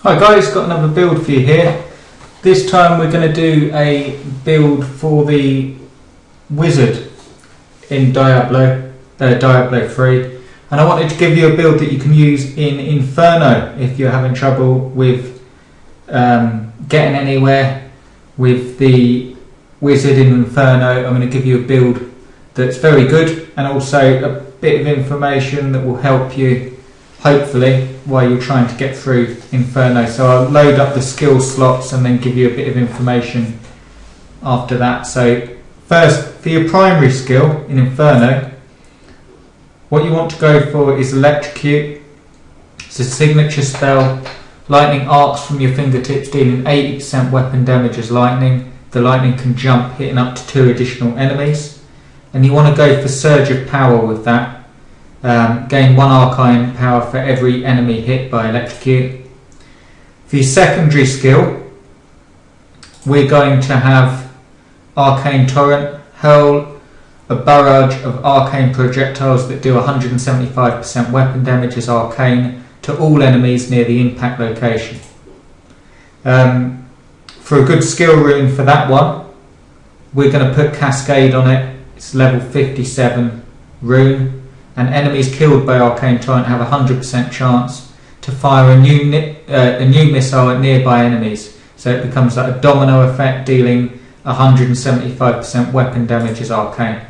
Hi guys, got another build for you here. This time we're going to do a build for the wizard in Diablo 3, and I wanted to give you a build that you can use in Inferno if you're having trouble with getting anywhere with the wizard in Inferno. I'm going to give you a build that's very good and also a bit of information that will help you hopefully while you're trying to get through Inferno. So I'll load up the skill slots and then give you a bit of information after that. So first, for your primary skill in Inferno, what you want to go for is Electrocute. It's a signature spell. Lightning arcs from your fingertips, dealing 80% weapon damage as lightning. The lightning can jump, hitting up to 2 additional enemies. And you want to go for Surge of Power with that. Gain 1 arcane power for every enemy hit by Electrocute. For your secondary skill, we're going to have Arcane Torrent. Hurl a barrage of arcane projectiles that do 175% weapon damage as arcane to all enemies near the impact location. For a good skill rune for that one, we're going to put Cascade on it. It's level 57 rune. And enemies killed by Arcane Torrent have a 100% chance to fire a new missile at nearby enemies. So it becomes like a domino effect, dealing 175% weapon damage as arcane.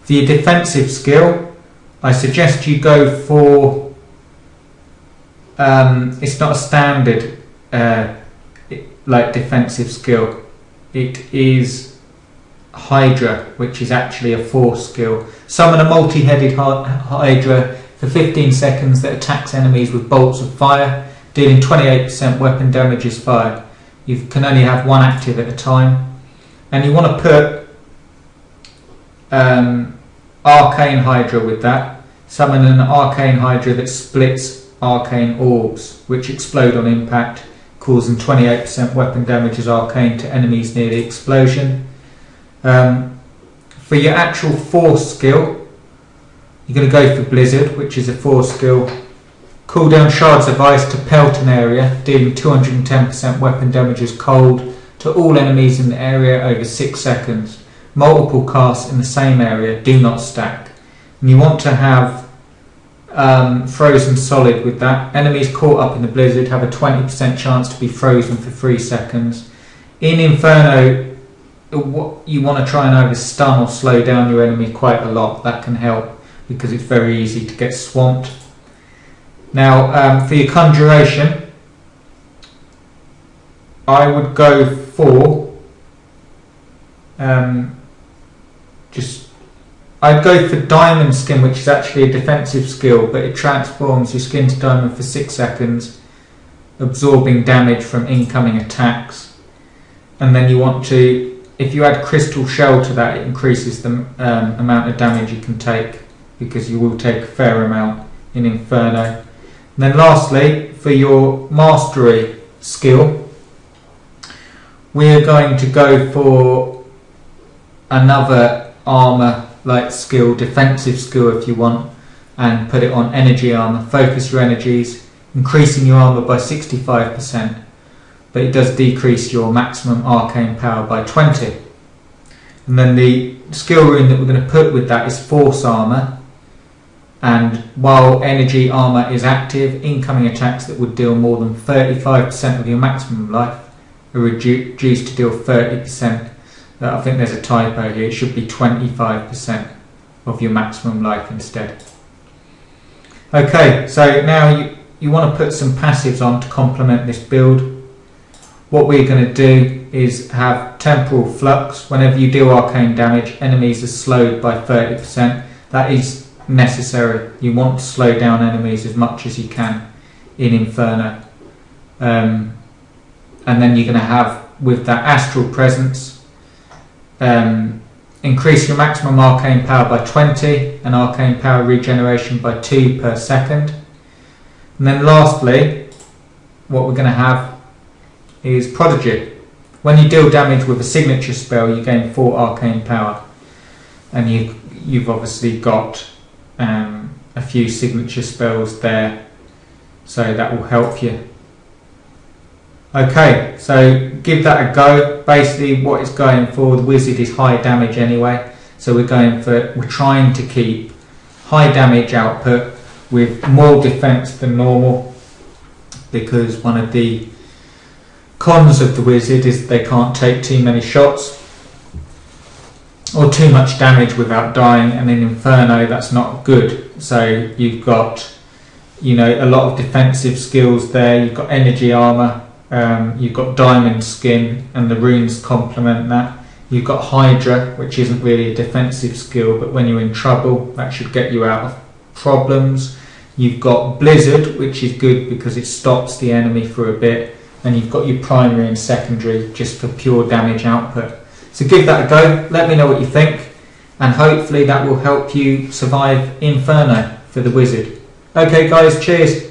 For your defensive skill, I suggest you go for... it's not a standard like defensive skill. It is Hydra, which is actually a force skill. Summon a multi-headed Hydra for 15 seconds that attacks enemies with bolts of fire, dealing 28% weapon damage as fired. You can only have one active at a time. And you want to put Arcane Hydra with that. Summon an Arcane Hydra that splits arcane orbs, which explode on impact, causing 28% weapon damage as arcane to enemies near the explosion. For your actual force skill, you're going to go for Blizzard, which is a force skill. Cool down Shards of Ice to pelt an area, dealing 210% weapon damage as cold to all enemies in the area over 6 seconds. Multiple casts in the same area, do not stack. And you want to have Frozen Solid with that. Enemies caught up in the Blizzard have a 20% chance to be frozen for 3 seconds. In Inferno, you want to try and either stun or slow down your enemy quite a lot. That can help because it's very easy to get swamped. Now for your conjuration, I would go for I'd go for Diamond Skin, which is actually a defensive skill, but it transforms your skin to diamond for 6 seconds, absorbing damage from incoming attacks. And then you want to, if you add Crystal Shell to that, it increases the amount of damage you can take, because you will take a fair amount in Inferno. And then lastly, for your Mastery skill, we're going to go for another armor-like skill, defensive skill if you want, and put it on Energy Armor. Focus your energies, increasing your armor by 65%. But it does decrease your maximum arcane power by 20. And then the skill rune that we're going to put with that is Force Armor. And while Energy Armor is active, incoming attacks that would deal more than 35% of your maximum life are reduced to deal 30%. I think there's a typo here, it should be 25% of your maximum life instead. Okay, so now you want to put some passives on to complement this build. What we're going to do is have Temporal Flux. Whenever you deal arcane damage, enemies are slowed by 30%. That is necessary. You want to slow down enemies as much as you can in Inferno. And then you're going to have, with that Astral Presence, increase your maximum arcane power by 20 and arcane power regeneration by 2 per second. And then lastly, what we're going to have is Prodigy. When you deal damage with a signature spell, you gain 4 arcane power, and you've obviously got a few signature spells there, so that will help you. Okay, so give that a go. Basically what it's going for, the wizard is high damage anyway, so we're trying to keep high damage output with more defense than normal, because one of the cons of the wizard is they can't take too many shots or too much damage without dying, and in Inferno that's not good. So you've got, you know, a lot of defensive skills there. You've got energy armor, you've got diamond skin, and the runes complement that. You've got Hydra, which isn't really a defensive skill, but when you're in trouble that should get you out of problems. You've got Blizzard, which is good because it stops the enemy for a bit, and you've got your primary and secondary just for pure damage output. So give that a go, let me know what you think, and hopefully that will help you survive Inferno for the wizard. Okay guys, cheers.